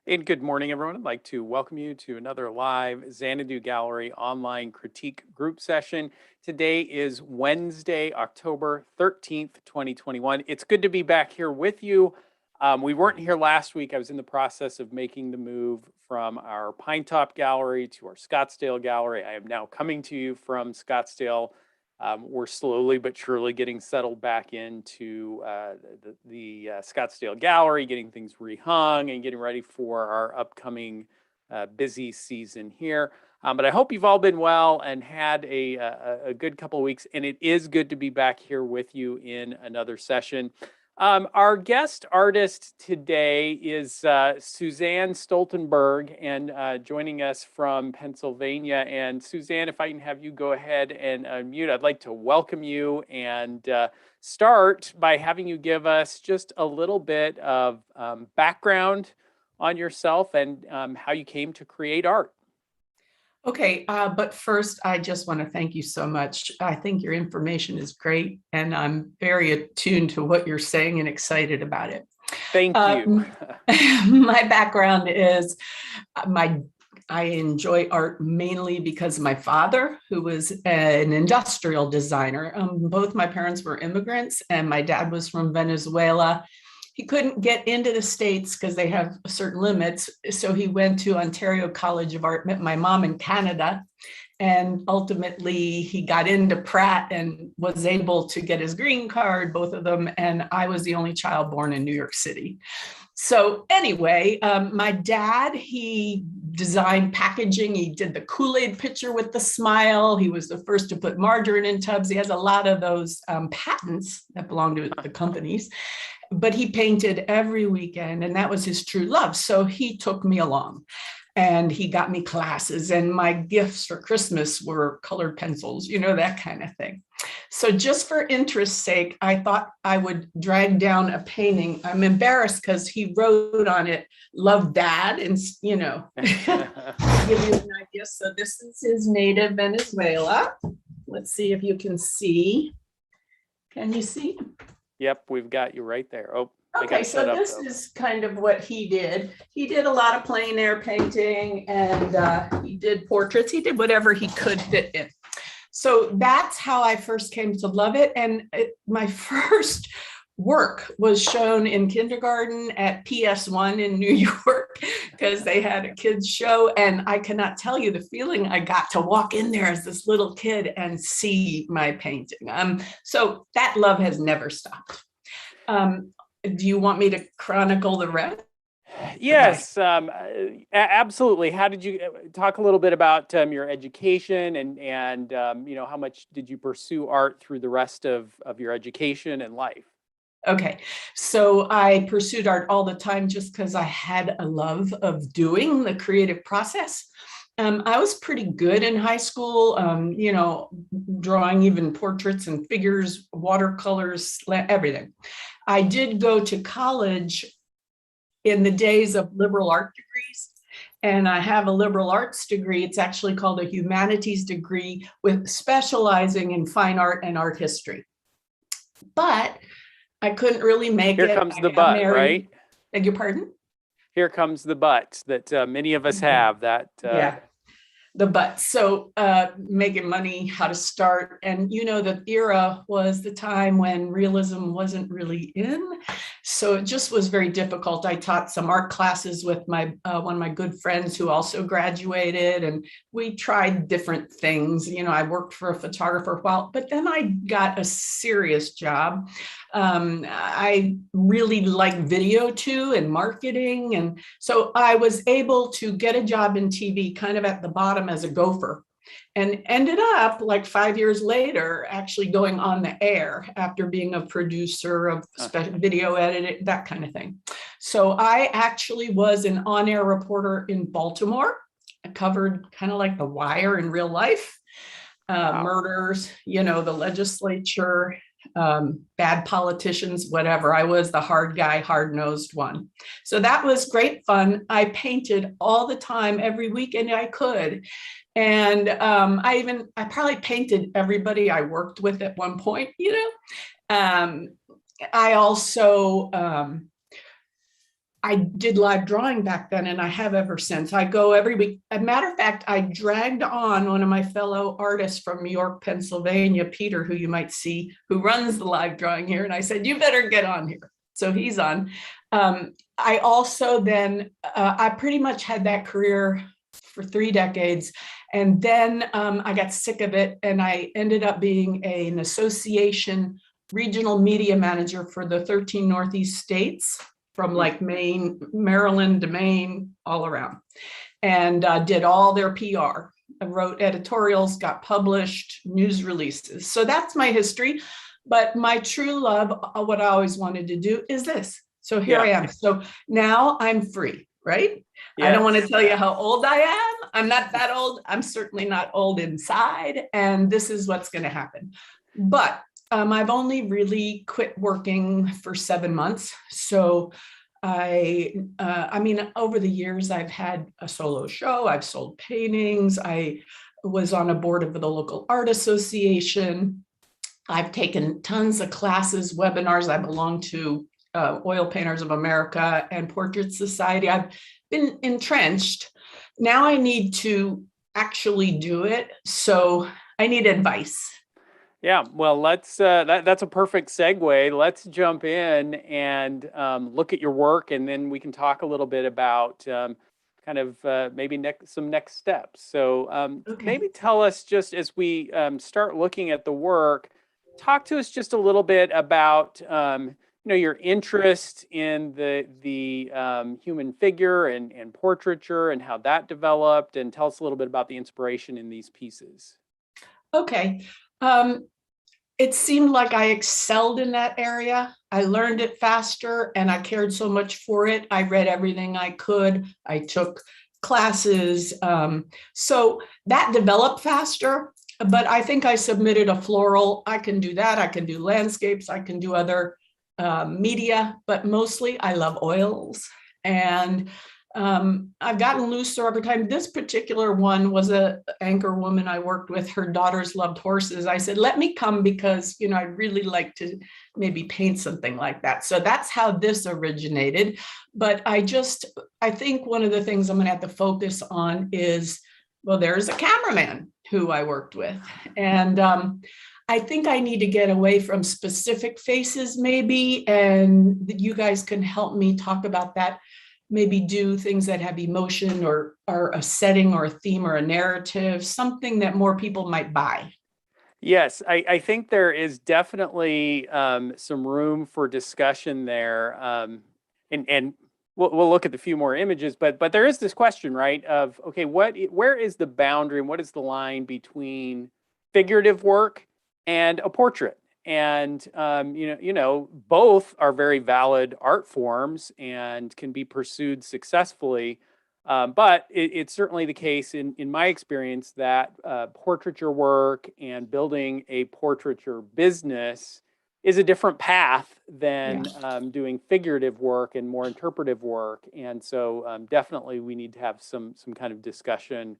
And good morning, everyone. I'd like to welcome you to another live Xanadu Gallery online critique group session. Today is Wednesday, October 13th, 2021. It's good to be back here with you. We weren't here last week. I was in the process of making the move from our Pinetop Gallery to our Scottsdale Gallery. I am now coming to you from Scottsdale. We're slowly but surely getting settled back into the Scottsdale Gallery, getting things rehung and getting ready for our upcoming busy season here. But I hope you've all been well and had a good couple of weeks. And it is good to be back here with you in another session. Our guest artist today is Suzanne Stoltenberg, and joining us from Pennsylvania. And Suzanne, if I can have you go ahead and unmute, I'd like to welcome you and start by having you give us just a little bit of background on yourself and how you came to create art. Okay, but first, I just want to thank you so much. I think your information is great, and I'm very attuned to what you're saying and excited about it. Thank you. My background is I enjoy art mainly because of my father, who was an industrial designer. Both my parents were immigrants, and my dad was from Venezuela. He couldn't get into the States because they have certain limits. So he went to Ontario College of Art, met my mom in Canada, and ultimately he got into Pratt and was able to get his green card, both of them. And I was the only child born in New York City. So anyway, my dad, he designed packaging. He did the Kool-Aid pitcher with the smile. He was the first to put margarine in tubs. He has a lot of those patents that belong to the companies. But he painted every weekend, and that was his true love. So he took me along, and he got me classes, and my gifts for Christmas were colored pencils, that kind of thing. So just for interest's sake, I thought I would drag down a painting. I'm embarrassed because he wrote on it, "Love Dad," and give you an idea. So this is his native Venezuela. Let's see if you can see. Can you see? Yep, we've got you right there. Oh, okay, so this is kind of what he did. He did a lot of plein air painting, and he did portraits. He did whatever he could fit in. So that's how I first came to love it. And my first work was shown in kindergarten at PS1 in New York because they had a kids show. And I cannot tell you the feeling I got to walk in there as this little kid and see my painting. So that love has never stopped. Do you want me to chronicle the rest? Yes, absolutely. How did you talk a little bit about your education and how much did you pursue art through the rest of your education and life? Okay, so I pursued art all the time just because I had a love of doing the creative process. I was pretty good in high school, drawing even portraits and figures, watercolors, everything. I did go to college in the days of liberal art degrees, and I have a liberal arts degree. It's actually called a humanities degree with specializing in fine art and art history. But I couldn't really make it. Here comes the but, right? Beg your pardon? Here comes the but that many of us have. Yeah, the but. So making money, how to start. And the era was the time when realism wasn't really in. So it just was very difficult. I taught some art classes with my one of my good friends who also graduated, and we tried different things. I worked for a photographer a while, but then I got a serious job. I really like video too and marketing. And so I was able to get a job in TV kind of at the bottom as a gopher, and ended up like 5 years later actually going on the air after being a producer of video editing, that kind of thing. So I actually was an on-air reporter in Baltimore. I covered kind of like The Wire in real life, murders, the legislature, bad politicians, whatever. I was the hard guy, hard-nosed one. So that was great fun. I painted all the time, every weekend I could. And I probably painted everybody I worked with at one point, I also I did live drawing back then, and I have ever since. I go every week. As a matter of fact, I dragged on one of my fellow artists from York, Pennsylvania, Peter, who you might see, who runs the live drawing here. And I said, you better get on here. So he's on. I also then, I pretty much had that career for 3 decades. And then I got sick of it, and I ended up being an association regional media manager for the 13 Northeast states, from like Maine, Maryland to Maine, all around, and did all their PR. I wrote editorials, got published, news releases. So that's my history. But my true love, what I always wanted to do is this. So here Yeah. I am. So now I'm free, right? I don't want to Yes. tell you how old I am. I'm not that old. I'm certainly not old inside. And this is what's going to happen. But I've only really quit working for 7 months. So I mean, over the years, I've had a solo show. I've sold paintings. I was on a board of the local art association. I've taken tons of classes, webinars. I belong to Oil Painters of America and Portrait Society. I've been entrenched. Now I need to actually do it. So I need advice. Yeah, well, that's a perfect segue. Let's jump in and look at your work, and then we can talk a little bit about kind of maybe some next steps. So Okay. maybe tell us, just as we start looking at the work, talk to us just a little bit about your interest in the human figure and portraiture and how that developed, and tell us a little bit about the inspiration in these pieces. Okay. It seemed like I excelled in that area. I learned it faster, and I cared so much for it. I read everything I could. I took classes. So that developed faster, but I think I submitted a floral. I can do that. I can do landscapes. I can do other media, but mostly I love oils. And I've gotten looser over time. This particular one was a anchor woman I worked with. Her daughters loved horses. I said, let me come because, I'd really like to maybe paint something like that. So that's how this originated. But I think one of the things I'm going to have to focus on is, well, there's a cameraman who I worked with. And I think I need to get away from specific faces maybe, and you guys can help me talk about that. Maybe do things that have emotion or a setting or a theme or a narrative, something that more people might buy. Yes, I think there is definitely some room for discussion there, and we'll look at the few more images, but there is this question, right? Of okay, where is the boundary and what is the line between figurative work and a portrait? And both are very valid art forms and can be pursued successfully. But it's certainly the case in my experience that portraiture work and building a portraiture business is a different path than doing figurative work and more interpretive work. And so definitely we need to have some kind of discussion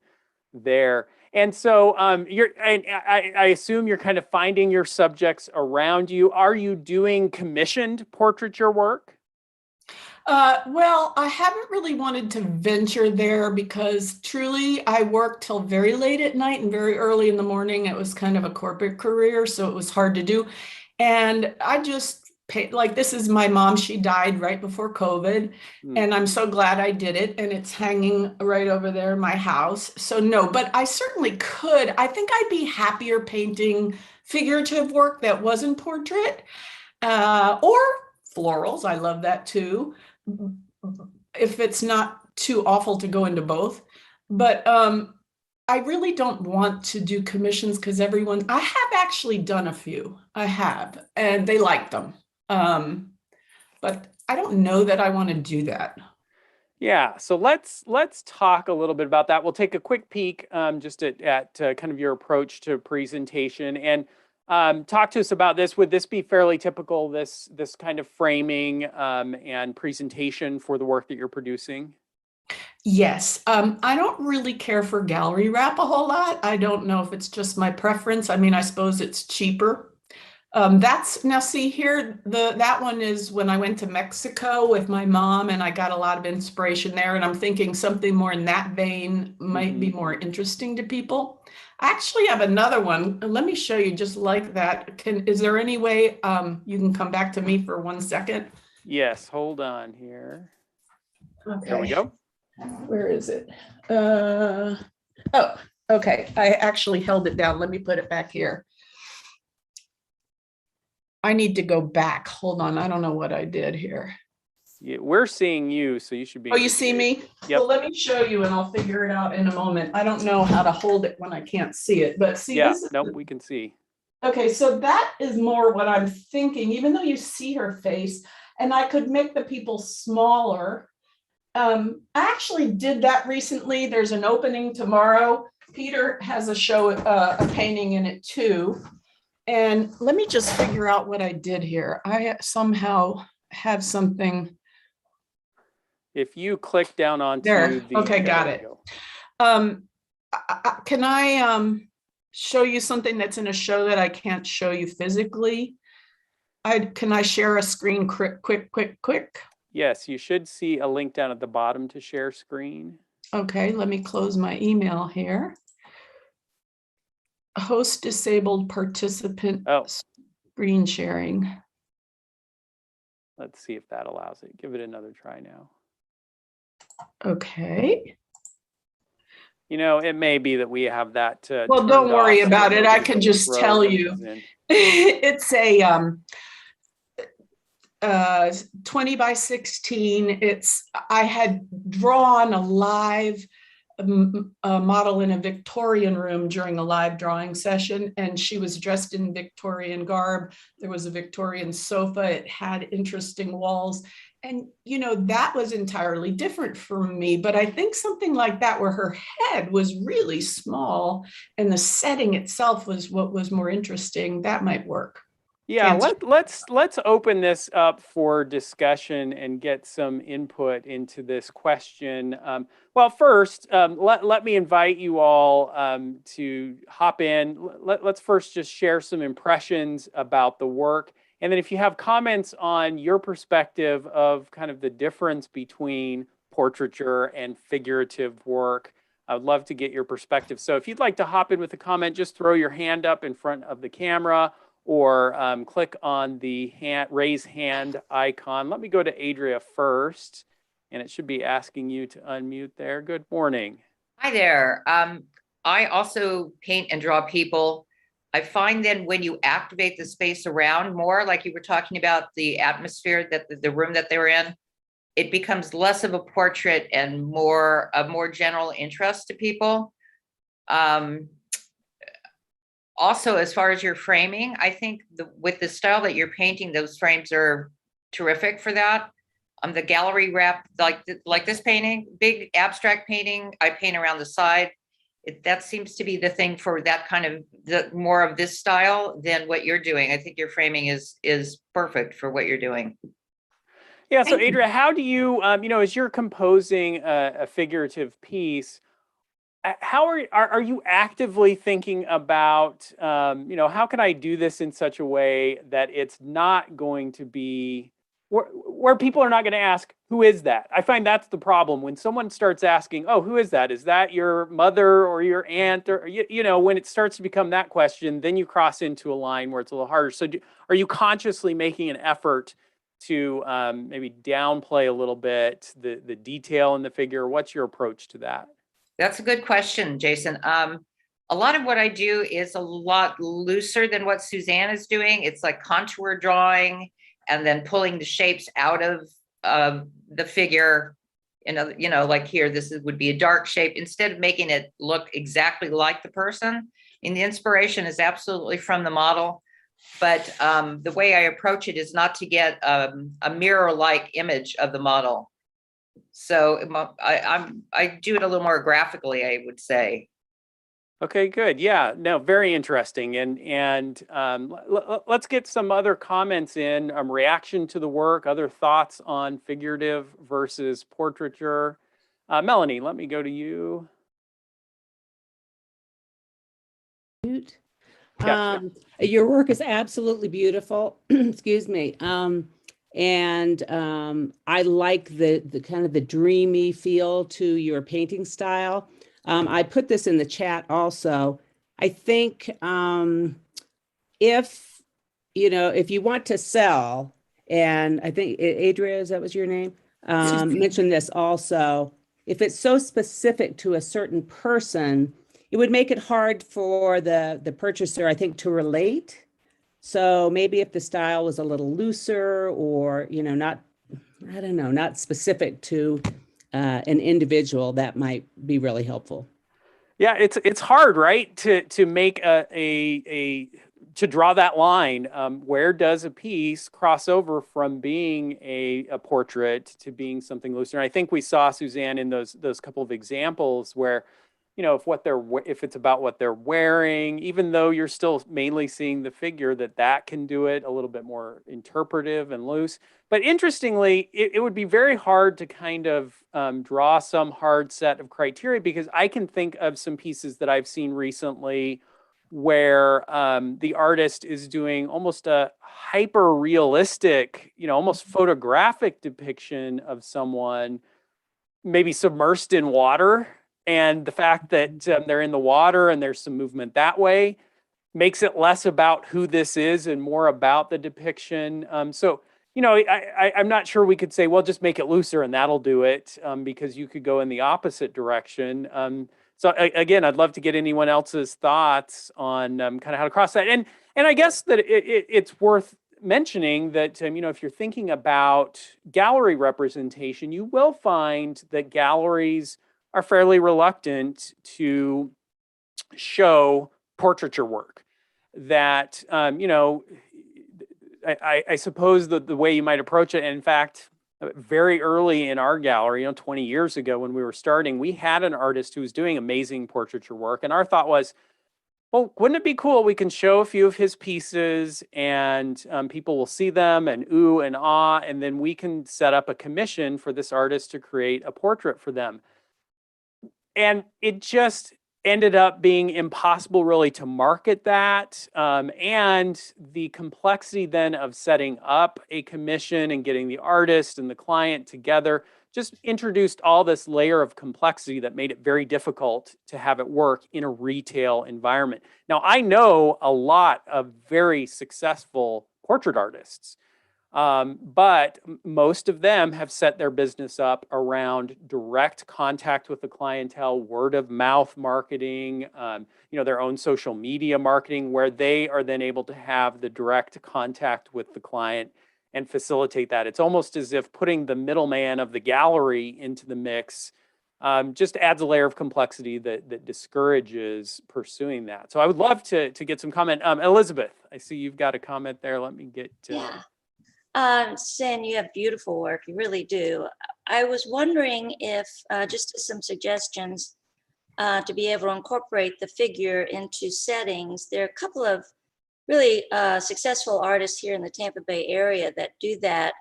there. And so I assume you're kind of finding your subjects around you. Are you doing commissioned portraiture work? Well, I haven't really wanted to venture there because truly I worked till very late at night and very early in the morning. It was kind of a corporate career, so it was hard to do. And I just paid, like, this is my mom. She died right before COVID. And I'm so glad I did it. And it's hanging right over there in my house. So no, but I certainly could. I think I'd be happier painting figurative work that wasn't portrait or florals. I love that too, if it's not too awful to go into both. But I really don't want to do commissions because I have actually done a few. I have, and they liked them. But I don't know that I want to do that. Yeah, so let's talk a little bit about that. We'll take a quick peek just at kind of your approach to presentation, and talk to us about this. Would this be fairly typical, this kind of framing and presentation for the work that you're producing? Yes, I don't really care for gallery wrap a whole lot. I don't know if it's just my preference. I mean, I suppose it's cheaper. That's now see here, that one is when I went to Mexico with my mom and I got a lot of inspiration there. And I'm thinking something more in that vein might be more interesting to people. I actually have another one. Let me show you just like that. Is there any way you can come back to me for 1 second? Yes, hold on here. Okay. There we go. Where is it? Oh, okay. I actually held it down. Let me put it back here. I need to go back. Hold on. I don't know what I did here. Yeah, we're seeing you, so you should be. Oh, you see me? Yep. Well, let me show you and I'll figure it out in a moment. I don't know how to hold it when I can't see it, but see, Yeah, this is nope, we can see. okay. So that is more what I'm thinking, even though you see her face, and I could make the people smaller. I actually did that recently. There's an opening tomorrow. Peter has a show, a painting in it too. And let me just figure out what I did here. I somehow have something. If you click down onto There. the, Okay, yeah, got there it. you go. Can I show you something that's in a show that I can't show you physically? Can I share a screen quick? Yes, you should see a link down at the bottom to share screen. Okay, let me close my email here. Host disabled participant screen sharing. Let's see if that allows it. Give it another try now. Okay. You know, it may be that we have that well, don't worry about it. I can just tell you. It's a 20 by 16. I had drawn a live model in a Victorian room during a live drawing session, and she was dressed in Victorian garb. There was a Victorian sofa. It had interesting walls. And, you know, that was entirely different from me. But I think something like that, where her head was really small and the setting itself was what was more interesting, that might work. Yeah, let's open this up for discussion and get some input into this question. Well, first, let me invite you all to hop in. Let's first just share some impressions about the work. And then if you have comments on your perspective of kind of the difference between portraiture and figurative work, I would love to get your perspective. So if you'd like to hop in with a comment, just throw your hand up in front of the camera, or click on the raise hand icon. Let me go to Adria first, and it should be asking you to unmute there. Good morning. Hi there. I also paint and draw people. I find then when you activate the space around more, like you were talking about the atmosphere that the room that they were in, it becomes less of a portrait and more general interest to people. Also, as far as your framing, I think with the style that you're painting, those frames are terrific for that. The gallery wrap, like this painting, big abstract painting, I paint around the side. That seems to be the thing for that kind of more of this style than what you're doing. I think your framing is perfect for what you're doing. Yeah. So Adria, how do you, you know, as you're composing a figurative piece, how are you actively thinking about, you know, how can I do this in such a way that it's not going to be where people are not going to ask, who is that? I find that's the problem when someone starts asking, oh, who is that? Is that your mother or your aunt? Or, you know, when it starts to become that question, then you cross into a line where it's a little harder. So are you consciously making an effort to maybe downplay a little bit the detail in the figure? What's your approach to that? That's a good question, Jason. A lot of what I do is a lot looser than what Suzanne is doing. It's like contour drawing and then pulling the shapes out of the figure. You know, like here, would be a dark shape instead of making it look exactly like the person. And the inspiration is absolutely from the model. But the way I approach it is not to get a mirror-like image of the model. So I do it a little more graphically, I would say. Okay, good. Yeah, no, very interesting. And let's get some other comments in, reaction to the work, other thoughts on figurative versus portraiture. Melanie, let me go to you. Yeah. Your work is absolutely beautiful. Excuse me. I like the kind of the dreamy feel to your painting style. I put this in the chat also. I think if if you want to sell, and I think Adria, is that was your name? Mentioned this also. If it's so specific to a certain person, it would make it hard for the purchaser, I think, to relate. So maybe if the style was a little looser or, not, I don't know, not specific to an individual, that might be really helpful. Yeah, it's hard, right, to make to draw that line. Where does a piece cross over from being a portrait to being something looser? And I think we saw, Suzanne, in those couple of examples where, if it's about what they're wearing, even though you're still mainly seeing the figure, that can do it a little bit more interpretive and loose. But interestingly, it would be very hard to kind of draw some hard set of criteria, because I can think of some pieces that I've seen recently where the artist is doing almost a hyper realistic, almost photographic depiction of someone maybe submersed in water. And the fact that they're in the water and there's some movement that way makes it less about who this is and more about the depiction. I'm not sure we could say, well, just make it looser and that'll do it, because you could go in the opposite direction. Again, I'd love to get anyone else's thoughts on kind of how to cross that. And I guess that it's worth mentioning that, if you're thinking about gallery representation, you will find that galleries are fairly reluctant to show portraiture work. That, I suppose the way you might approach it, and in fact, very early in our gallery, 20 years ago when we were starting, we had an artist who was doing amazing portraiture work. And our thought was, well, wouldn't it be cool? We can show a few of his pieces and people will see them and ooh and ah, and then we can set up a commission for this artist to create a portrait for them. And it just ended up being impossible really to market that. And the complexity then of setting up a commission and getting the artist and the client together just introduced all this layer of complexity that made it very difficult to have it work in a retail environment. Now, I know a lot of very successful portrait artists, but most of them have set their business up around direct contact with the clientele, word of mouth marketing, their own social media marketing, where they are then able to have the direct contact with the client and facilitate that. It's almost as if putting the middleman of the gallery into the mix just adds a layer of complexity that discourages pursuing that. So I would love to get some comment. Elizabeth, I see you've got a comment there. Let me get Sen, you have beautiful work. You really do. I was wondering if just some suggestions to be able to incorporate the figure into settings. There are a couple of really successful artists here in the Tampa Bay area that do that.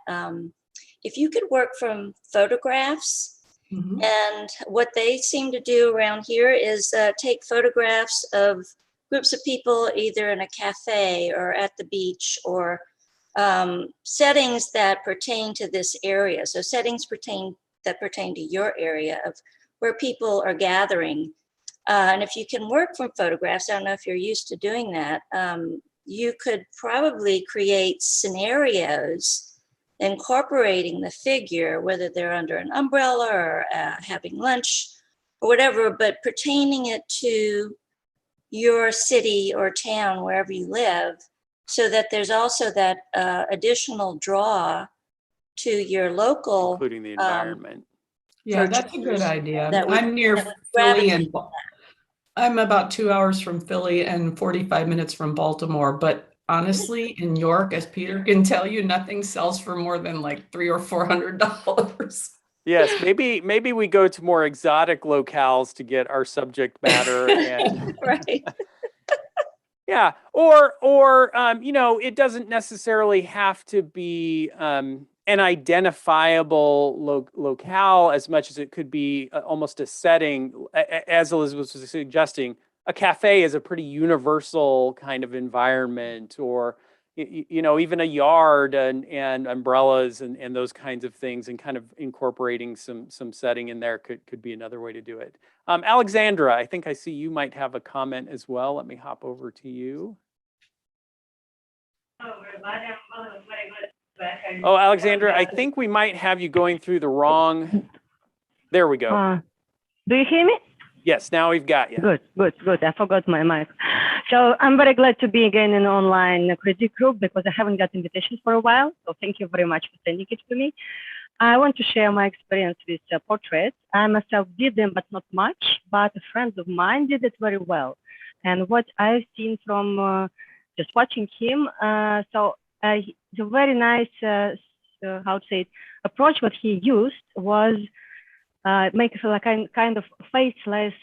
If you could work from photographs, and what they seem to do around here is take photographs of groups of people either in a cafe or at the beach or settings that pertain to this area. So settings that pertain to your area of where people are gathering. And if you can work from photographs, I don't know if you're used to doing that, you could probably create scenarios incorporating the figure, whether they're under an umbrella or having lunch or whatever, but pertaining it to your city or town, wherever you live, so that there's also that additional draw to your local, including the environment. Yeah, that's a good idea. that would- I'm near that would Philly, gravitate and I'm about 2 hours from Philly and 45 minutes from Baltimore. But honestly, in York, as Peter can tell you, nothing sells for more than like $300 or $400. Yes, maybe we go to more exotic locales to get our subject matter and right. yeah, or it doesn't necessarily have to be an identifiable locale as much as it could be almost a setting, as Elizabeth was suggesting, a cafe is a pretty universal kind of environment, or even a yard and umbrellas and those kinds of things, and kind of incorporating some setting in there could be another way to do it. Alexandra, I think I see you might have a comment as well. Let me hop over to you. Oh, Alexandra, I think we might have you going through the wrong. There we go. Do you hear me? Yes, now we've got you. Good. I forgot my mic. So I'm very glad to be again in an online critique group because I haven't got invitations for a while. So thank you very much for sending it to me. I want to share my experience with portraits. I myself did them, but not much. But a friend of mine did it very well. And what I've seen from just watching him, the very nice, how to say it, approach what he used was make it like kind of faceless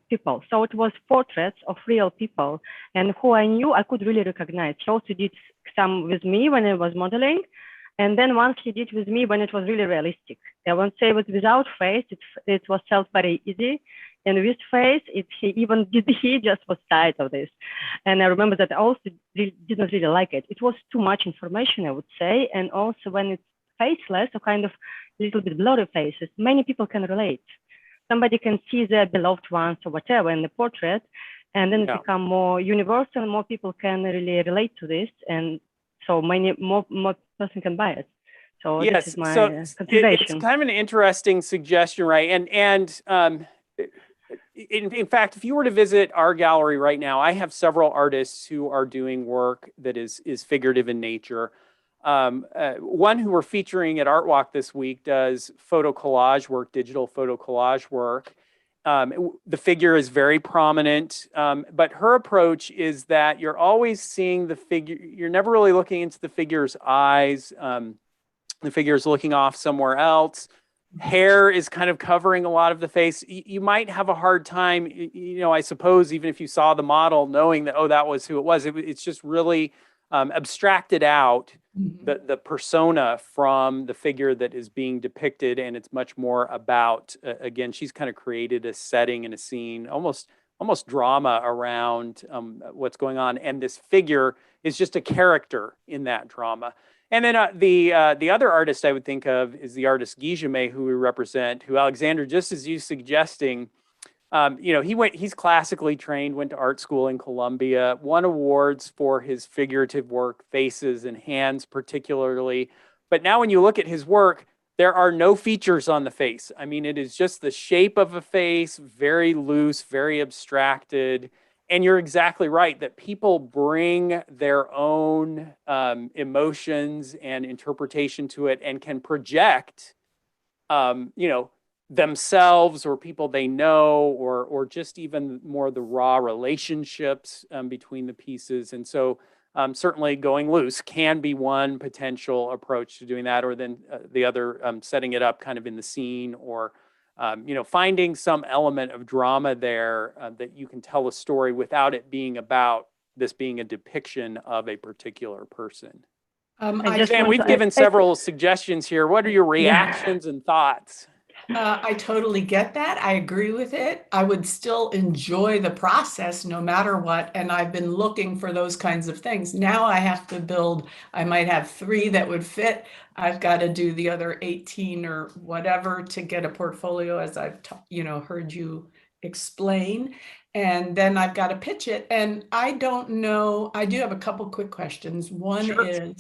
people. So it was portraits of real people, and who I knew I could really recognize. He also did some with me when I was modeling, and then once he did with me when it was really realistic. I won't say it was without face, it was felt very easy. And with face, he just was tired of this. And I remember that I also didn't really like it. It was too much information, I would say. And also when it's faceless, or kind of little bit blurry faces, many people can relate. Somebody can see their beloved ones or whatever in the portrait, and then it become more universal, and more people can really relate to this, and so more person can buy it. So yes, this is my it's consideration. kind of an interesting suggestion, right? And in fact, if you were to visit our gallery right now, I have several artists who are doing work that is figurative in nature. One who we're featuring at Art Walk this week does photo collage work, digital photo collage work. The figure is very prominent, but her approach is that you're always seeing the figure. You're never really looking into the figure's eyes. The figure is looking off somewhere else. Hair is kind of covering a lot of the face. You might have a hard time, I suppose, even if you saw the model, knowing that, oh, that was who it was. It's just really abstracted out the persona from the figure that is being depicted, and it's much more about, again, she's kind of created a setting and a scene, almost drama around what's going on, and this figure is just a character in that drama. And then the other artist I would think of is the artist Guy Jamais, who we represent, who, Alexander, just as you suggesting, he's classically trained, went to art school in Columbia, won awards for his figurative work, faces and hands particularly. But now when you look at his work, there are no features on the face. I mean, it is just the shape of a face, very loose, very abstracted. And you're exactly right that people bring their own emotions and interpretation to it, and can project, themselves or people they know, or just even more the raw relationships between the pieces. And so certainly going loose can be one potential approach to doing that, or then the other, setting it up kind of in the scene, or finding some element of drama there that you can tell a story without it being about this being a depiction of a particular person. We've given several suggestions here. What are your reactions and thoughts? I totally get that. I agree with it. I would still enjoy the process no matter what. And I've been looking for those kinds of things. Now I have to build, I might have 3 that would fit. I've got to do the other 18 or whatever to get a portfolio, as I've heard you explain. And then I've got to pitch it. And I don't know, I do have a couple quick questions. One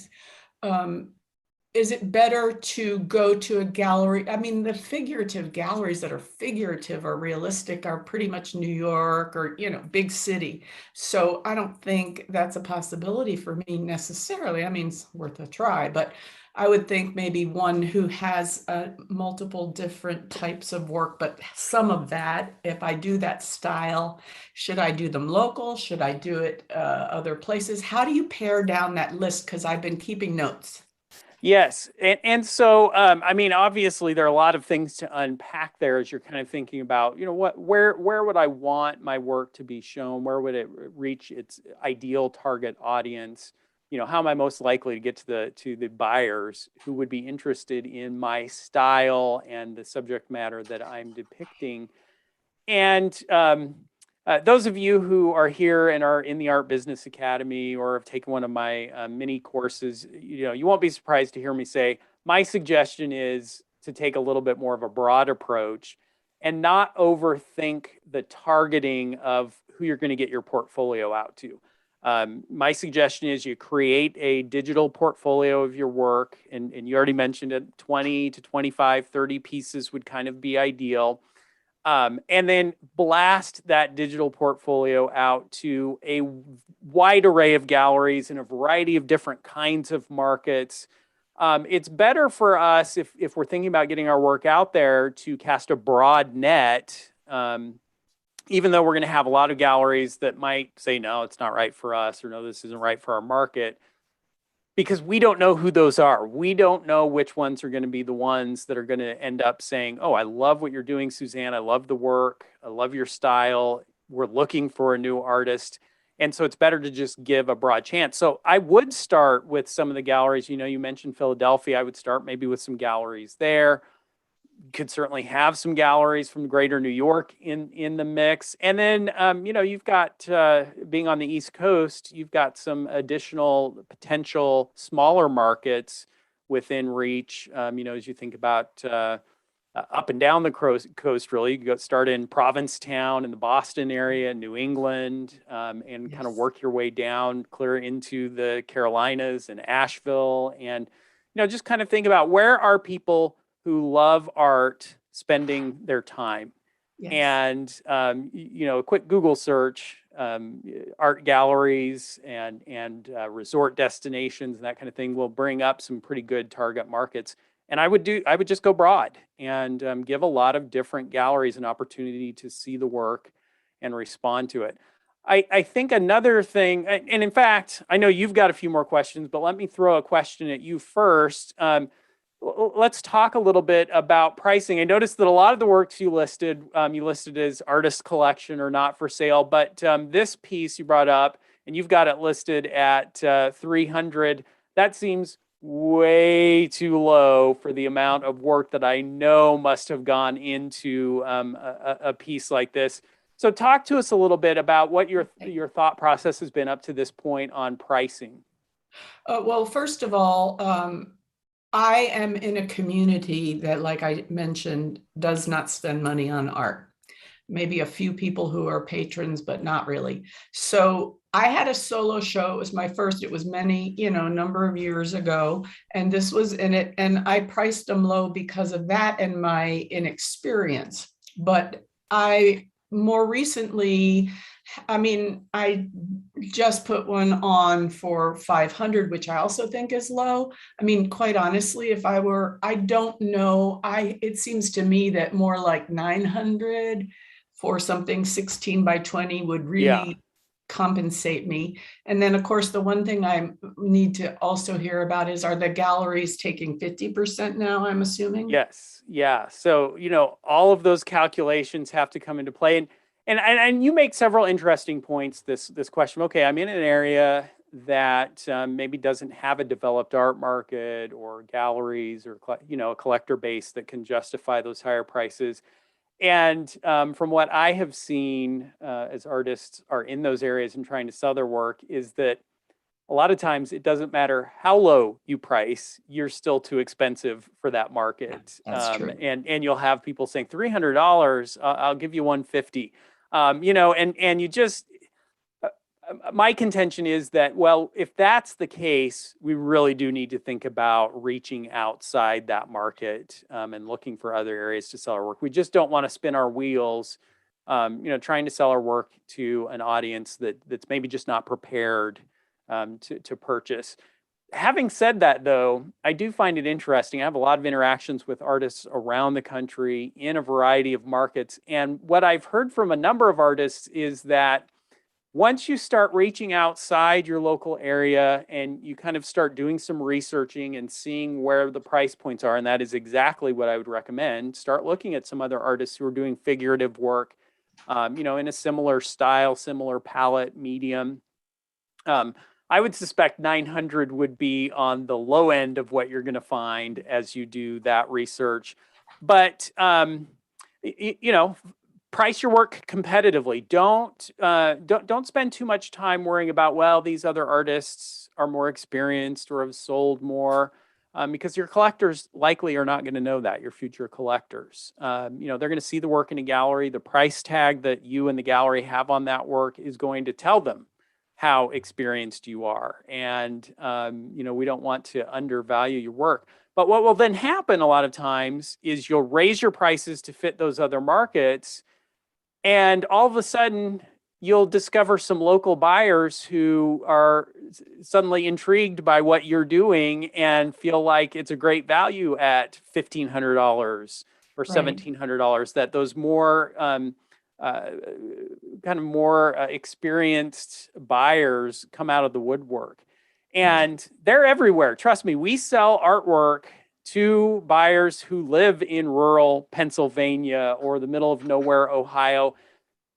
is it better to go to a gallery? I mean, the figurative galleries that are figurative or realistic are pretty much New York or, big city. So I don't think that's a possibility for me necessarily. I mean, it's worth a try, but I would think maybe one who has multiple different types of work, but some of that, if I do that style, should I do them local? Should I do it other places? How do you pare down that list? Because I've been keeping notes. Yes. And so, obviously there are a lot of things to unpack there as you're kind of thinking about, where would I want my work to be shown? Where would it reach its ideal target audience? How am I most likely to get to the buyers who would be interested in my style and the subject matter that I'm depicting? And those of you who are here and are in the Art Business Academy or have taken one of my mini courses, you won't be surprised to hear me say, my suggestion is to take a little bit more of a broad approach and not overthink the targeting of who you're going to get your portfolio out to. My suggestion is you create a digital portfolio of your work, and you already mentioned it, 20 to 25, 30 pieces would kind of be ideal. And then blast that digital portfolio out to a wide array of galleries in a variety of different kinds of markets. It's better for us if we're thinking about getting our work out there to cast a broad net, even though we're going to have a lot of galleries that might say, no, it's not right for us, or no, this isn't right for our market, because we don't know who those are. We don't know which ones are going to be the ones that are going to end up saying, oh, I love what you're doing, Suzanne. I love the work. I love your style. We're looking for a new artist. And so it's better to just give a broad chance. So I would start with some of the galleries. You mentioned Philadelphia. I would start maybe with some galleries there. Could certainly have some galleries from greater New York in the mix. And then, you've got, being on the East Coast, you've got some additional potential smaller markets within reach. As you think about up and down the coast, really, you could start in Provincetown in the Boston area, New England, and kind of work your way down clear into the Carolinas and Asheville. And, just kind of think about where are people who love art spending their time. Yes. And, a quick Google search, art galleries and resort destinations and that kind of thing will bring up some pretty good target markets. And I would just go broad and give a lot of different galleries an opportunity to see the work and respond to it. I think another thing, and in fact, I know you've got a few more questions, but let me throw a question at you first. Let's talk a little bit about pricing. I noticed that a lot of the works you listed as artist collection or not for sale, but this piece you brought up, and you've got it listed at $300. That seems way too low for the amount of work that I know must have gone into a piece like this. So talk to us a little bit about what your thought process has been up to this point on pricing. Well, first of all, I am in a community that, like I mentioned, does not spend money on art. Maybe a few people who are patrons, but not really. So I had a solo show. It was my first. It was many, number of years ago. And this was in it. And I priced them low because of that and my inexperience. But I more recently, I just put one on for 500, which I also think is low. Quite honestly, I don't know. It seems to me that more like 900 for something 16 by 20 would really compensate me. And then, of course, the one thing I need to also hear about is, are the galleries taking 50% now, I'm assuming? Yes. Yeah. So, all of those calculations have to come into play. And you make several interesting points, this question. Okay, I'm in an area that maybe doesn't have a developed art market or galleries or, a collector base that can justify those higher prices. And from what I have seen as artists are in those areas and trying to sell their work is that a lot of times it doesn't matter how low you price, you're still too expensive for that market. That's true. And you'll have people saying $300, I'll give you $150. And you just, my contention is that, well, if that's the case, we really do need to think about reaching outside that market and looking for other areas to sell our work. We just don't want to spin our wheels, trying to sell our work to an audience that's maybe just not prepared to purchase. Having said that, though, I do find it interesting. I have a lot of interactions with artists around the country in a variety of markets. And what I've heard from a number of artists is that once you start reaching outside your local area and you kind of start doing some researching and seeing where the price points are, and that is exactly what I would recommend, start looking at some other artists who are doing figurative work, in a similar style, similar palette, medium. I would suspect 900 would be on the low end of what you're going to find as you do that research. But, price your work competitively. Don't spend too much time worrying about, well, these other artists are more experienced or have sold more, because your collectors likely are not going to know that, your future collectors. They're going to see the work in a gallery. The price tag that you and the gallery have on that work is going to tell them how experienced you are. And, we don't want to undervalue your work. But what will then happen a lot of times is you'll raise your prices to fit those other markets. And all of a sudden, you'll discover some local buyers who are suddenly intrigued by what you're doing and feel like it's a great value at $1,500 or $1,700, that those more experienced buyers come out of the woodwork. And they're everywhere. Trust me, we sell artwork to buyers who live in rural Pennsylvania or the middle of nowhere, Ohio.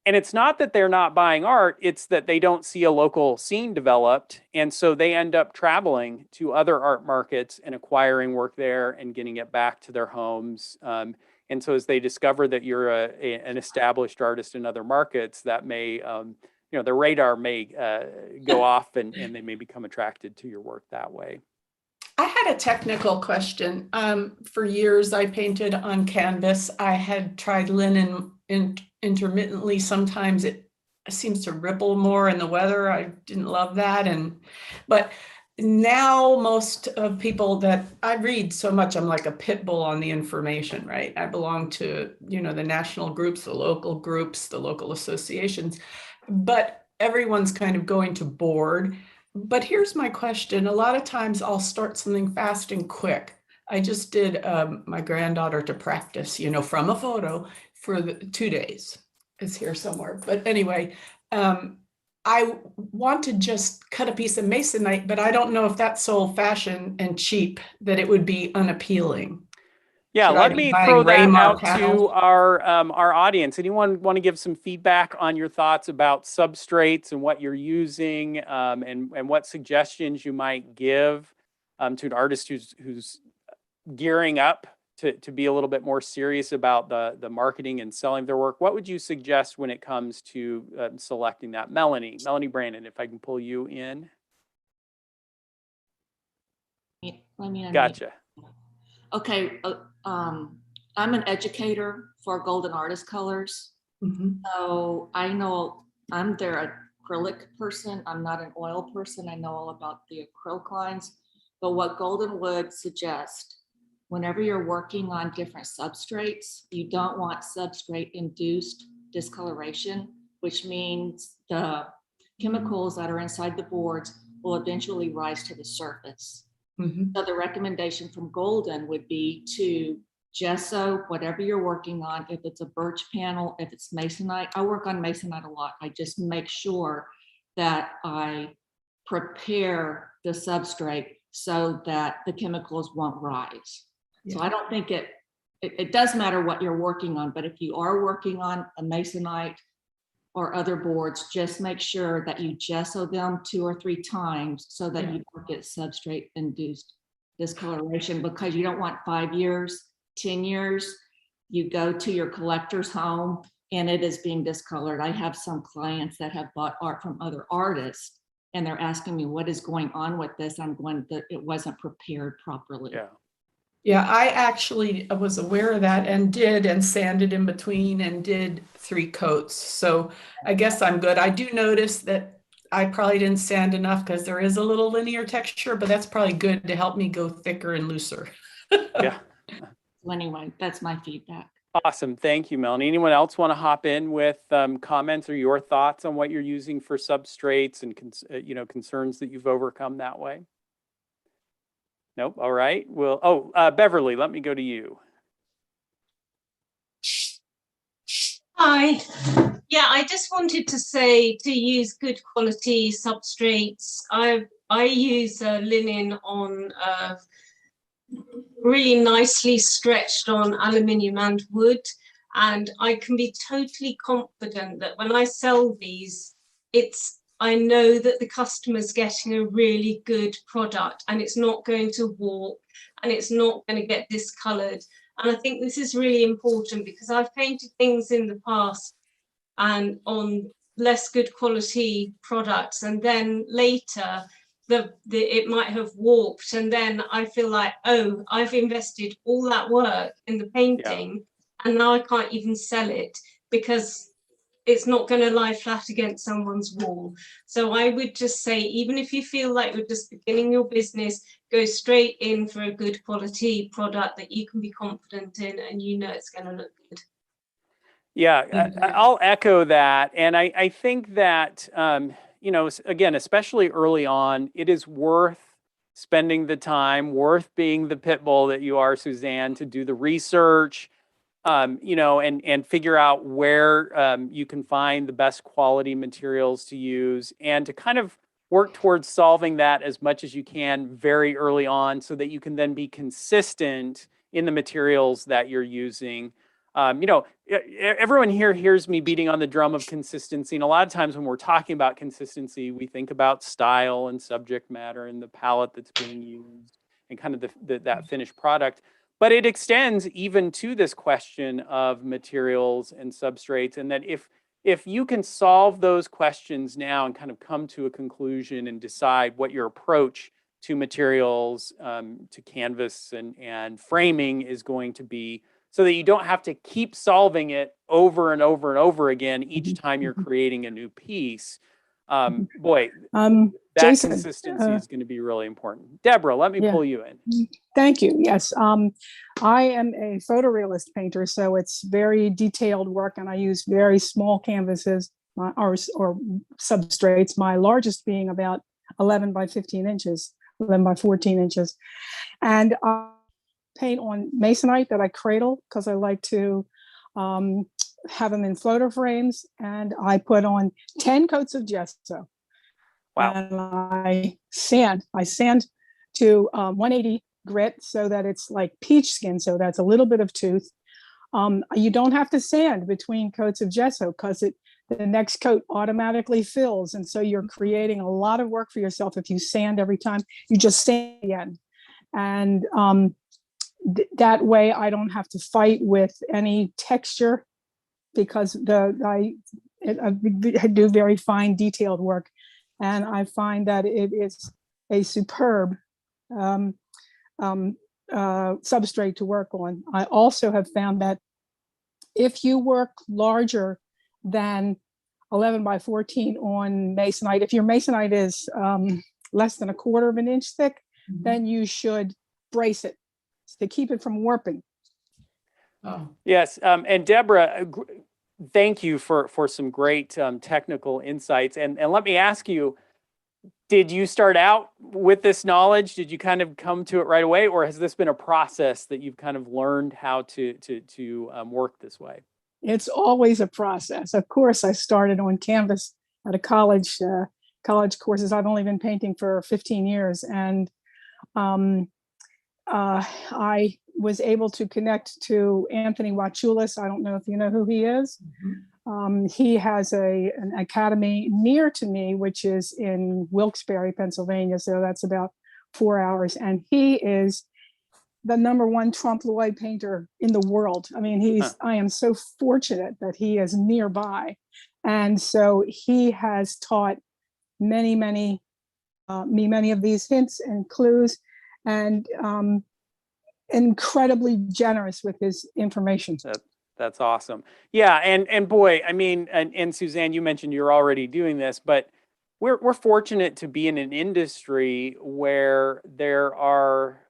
And it's not that they're not buying art, it's that they don't see a local scene developed. And so they end up traveling to other art markets and acquiring work there and getting it back to their homes. And so as they discover that you're an established artist in other markets, that may, their radar may go off and they may become attracted to your work that way. I had a technical question. For years, I painted on canvas. I had tried linen intermittently. Sometimes it seems to ripple more in the weather. I didn't love that. But now most of people that I read so much, I'm like a pit bull on the information, right? I belong to, the national groups, the local groups, the local associations, but everyone's kind of going to board. But here's my question. A lot of times I'll start something fast and quick. I just did my granddaughter to practice, from a photo for 2 days. It's here somewhere. But anyway, I want to just cut a piece of masonite, but I don't know if that's so old fashioned and cheap that it would be unappealing. Yeah, Should let me throw that out to our audience. Anyone want to give some feedback on your thoughts about substrates and what you're using, and what suggestions you might give to an artist who's gearing up to be a little bit more serious about the marketing and selling their work? What would you suggest when it comes to selecting that? Melanie Brandon, if I can pull you in. Let me unmute. Gotcha. Okay, I'm an educator for Golden Artist Colors. So I know I'm their acrylic person. I'm not an oil person. I know all about the acrylic lines. But what Golden would suggest, whenever you're working on different substrates, you don't want substrate induced discoloration, which means the chemicals that are inside the boards will eventually rise to the surface. So the recommendation from Golden would be to gesso whatever you're working on. If it's a birch panel, if it's masonite, I work on masonite a lot. I just make sure that I prepare the substrate so that the chemicals won't rise. So I don't think it does matter what you're working on, but if you are working on a masonite or other boards, just make sure that you gesso them 2 or 3 times so that you don't get substrate induced discoloration, because you don't want 5 years, 10 years, you go to your collector's home and it is being discolored. I have some clients that have bought art from other artists and they're asking me what is going on with this. I'm going, that it wasn't prepared properly. Yeah, I actually was aware of that and sanded in between and did 3 coats. So I guess I'm good. I do notice that I probably didn't sand enough because there is a little linear texture, but that's probably good to help me go thicker and looser. Yeah. So anyway, that's my feedback. Awesome. Thank you, Melanie. Anyone else want to hop in with comments or your thoughts on what you're using for substrates and concerns that you've overcome that way? Nope. All right. Well, Beverly, let me go to you. Hi. Yeah, I just wanted to say to use good quality substrates. I use linen on really nicely stretched on aluminium and wood, and I can be totally confident that when I sell these, I know that the customer's getting a really good product and it's not going to warp and it's not going to get discolored. And I think this is really important because I've painted things in the past and on less good quality products, and then later it might have warped, and then I feel like, oh, I've invested all that work in the painting, and now I can't even sell it because it's not going to lie flat against someone's wall. So I would just say, even if you feel like you're just beginning your business, go straight in for a good quality product that you can be confident in and you know it's going to look good. Yeah, I'll echo that. And I think that, you know, again, especially early on, it is worth spending the time, worth being the pit bull that you are, Suzanne, to do the research, you know, and figure out where you can find the best quality materials to use, and to kind of work towards solving that as much as you can very early on, so that you can then be consistent in the materials that you're using. You know, everyone here hears me beating on the drum of consistency. And a lot of times when we're talking about consistency, we think about style and subject matter and the palette that's being used and kind of that finished product. But it extends even to this question of materials and substrates. And that if you can solve those questions now and kind of come to a conclusion and decide what your approach to materials, to canvas and framing is going to be, so that you don't have to keep solving it over and over and over again each time you're creating a new piece. Boy, that Jason, consistency is going to be really important. Deborah, let me pull you in. Thank you. Yes, I am a photorealist painter, so it's very detailed work, and I use very small canvases or substrates. My largest being about 11 by 15 inches, 11 by 14 inches, and paint on masonite that I cradle because I like to have them in floater frames, and I put on 10 coats of gesso. Wow. And I sand to 180 grit so that it's like peach skin, so that's a little bit of tooth. You don't have to sand between coats of gesso because the next coat automatically fills, and so you're creating a lot of work for yourself if you sand every time. You just sand again, and that way I don't have to fight with any texture because I do very fine detailed work, and I find that it is a superb substrate to work on. I also have found that if you work larger than 11 by 14 on masonite, if your masonite is less than 1/4 of an inch thick, then you should brace it to keep it from warping. Oh. Yes, and Deborah, thank you for some great technical insights. And let me ask you, did you start out with this knowledge? Did you kind of come to it right away, or has this been a process that you've kind of learned how to work this way? It's always a process. Of course, I started on canvas at a college courses. I've only been painting for 15 years, and I was able to connect to Anthony Wachulis. I don't know if you know who he is. He has an academy near to me, which is in Wilkes-Barre, Pennsylvania. So that's about 4 hours. And he is the #1 trompe l'oeil painter in the world. I mean, I am so fortunate that he is nearby. And so he has taught me many of these hints and clues, and incredibly generous with his information. That's awesome. Yeah, and boy, I mean, and Suzanne, you mentioned you're already doing this, but we're fortunate to be in an industry where there are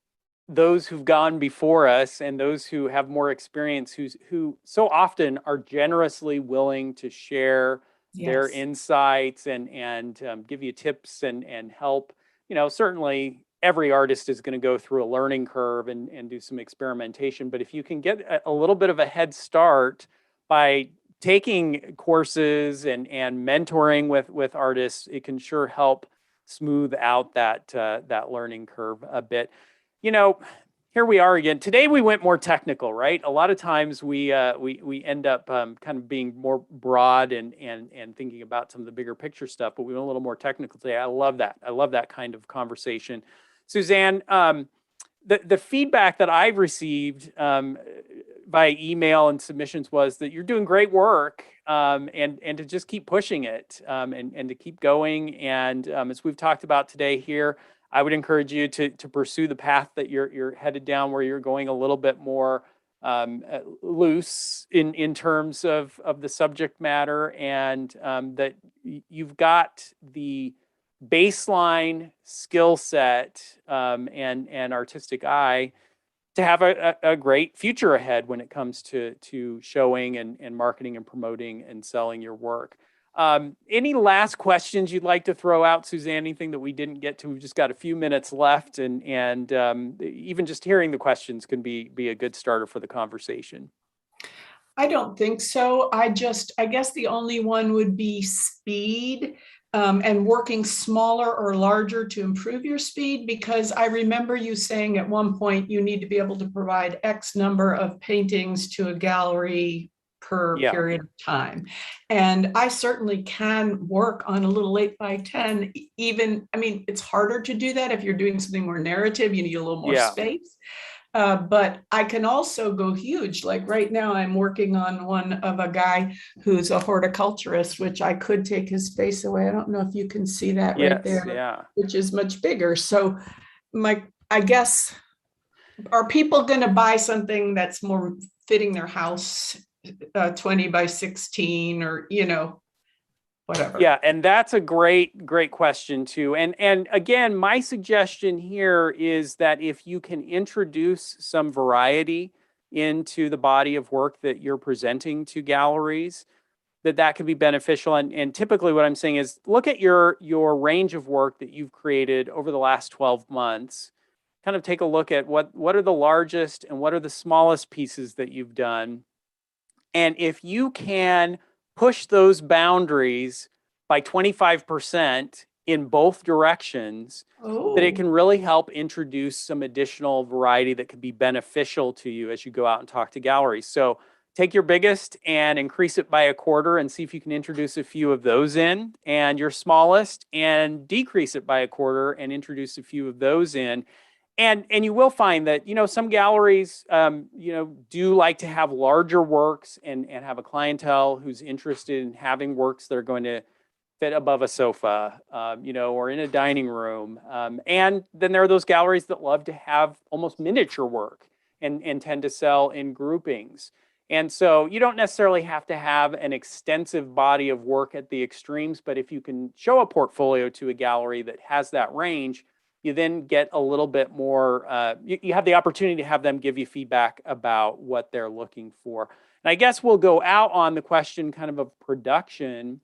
those who've gone before us and those who have more experience, who so often are generously willing to share their insights and give you tips and help. You know, certainly every artist is going to go through a learning curve and do some experimentation. But if you can get a little bit of a head start by taking courses and mentoring with artists, it can sure help smooth out that learning curve a bit. You know, here we are again. Today we went more technical, right? A lot of times we end up kind of being more broad and thinking about some of the bigger picture stuff, but we went a little more technical today. I love that. I love that kind of conversation. Suzanne, the feedback that I've received via email and submissions was that you're doing great work, and to just keep pushing it, and to keep going. And as we've talked about today here, I would encourage you to pursue the path that you're headed down, where you're going a little bit more loose in terms of the subject matter, and that you've got the baseline skill set, and artistic eye to have a great future ahead when it comes to showing and marketing and promoting and selling your work. Any last questions you'd like to throw out, Suzanne? Anything that we didn't get to? We've just got a few minutes left, and even just hearing the questions can be a good starter for the conversation. I don't think so. I guess the only one would be speed, and working smaller or larger to improve your speed, because I remember you saying at one point you need to be able to provide X number of paintings to a gallery per period of time. And I certainly can work on a little 8x10, even, I mean, it's harder to do that if you're doing something more narrative, you need a little more space. But I can also go huge. Like right now, I'm working on one of a guy who's a horticulturist, which I could take his face away. I don't know if you can see that right there, which is much bigger. So I guess, are people going to buy something that's more fitting their house, 20x16, or, whatever? Yeah, and that's a great question too. And again, my suggestion here is that if you can introduce some variety into the body of work that you're presenting to galleries, that could be beneficial. And typically what I'm saying is, look at your range of work that you've created over the last 12 months. Kind of take a look at what are the largest and what are the smallest pieces that you've done. And if you can push those boundaries by 25% in both directions, that it can really help introduce some additional variety that could be beneficial to you as you go out and talk to galleries. So take your biggest and increase it by a quarter and see if you can introduce a few of those in, and your smallest and decrease it by a quarter and introduce a few of those in. And you will find that, some galleries, do like to have larger works and have a clientele who's interested in having works that are going to fit above a sofa, or in a dining room. And then there are those galleries that love to have almost miniature work and tend to sell in groupings. And so you don't necessarily have to have an extensive body of work at the extremes, but if you can show a portfolio to a gallery that has that range, you then get a little bit more, you have the opportunity to have them give you feedback about what they're looking for. And I guess we'll go out on the question kind of production.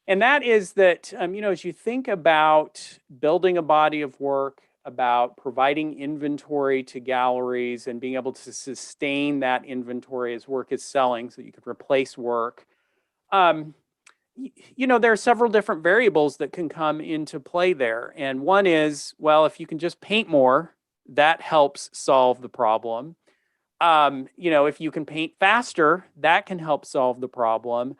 And that is that, as you think about building a body of work, about providing inventory to galleries and being able to sustain that inventory as work is selling so you could replace work, there are several different variables that can come into play there. And one is, well, if you can just paint more, that helps solve the problem. If you can paint faster, that can help solve the problem.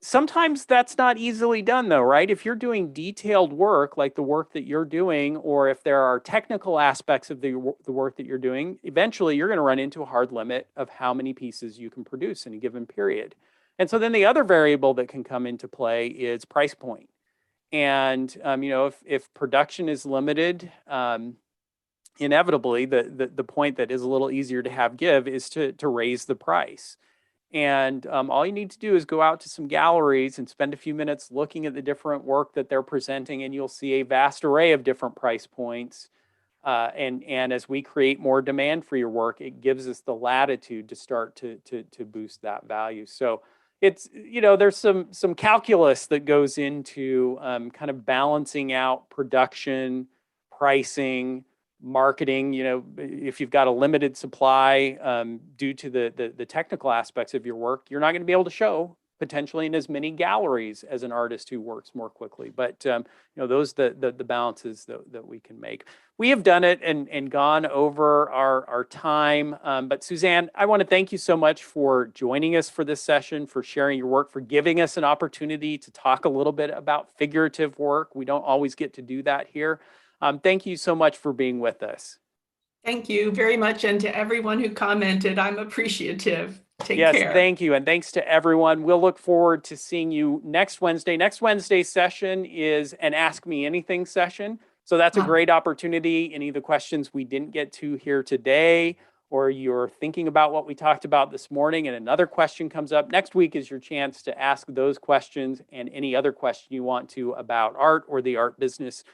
Sometimes that's not easily done though, right? If you're doing detailed work like the work that you're doing, or if there are technical aspects of the work that you're doing, eventually you're going to run into a hard limit of how many pieces you can produce in a given period. And so then the other variable that can come into play is price point. And, if production is limited, inevitably the point that is a little easier to have give is to raise the price. And all you need to do is go out to some galleries and spend a few minutes looking at the different work that they're presenting, and you'll see a vast array of different price points. And as we create more demand for your work, it gives us the latitude to start to boost that value. So it's, there's some calculus that goes into kind of balancing out production, pricing, marketing. If you've got a limited supply due to the technical aspects of your work, you're not going to be able to show potentially in as many galleries as an artist who works more quickly. But those the balances that we can make. We have done it and gone over our time. But Suzanne, I want to thank you so much for joining us for this session, for sharing your work, for giving us an opportunity to talk a little bit about figurative work. We don't always get to do that here. Thank you so much for being with us. Thank you very much. And to everyone who commented, I'm appreciative. Take Yes, care. thank you. And thanks to everyone. We'll look forward to seeing you next Wednesday. Next Wednesday's session is an Ask Me Anything session. So that's a great opportunity. Any of the questions we didn't get to here today, or you're thinking about what we talked about this morning and another question comes up, next week is your chance to ask those questions and any other question you want to about art or the art business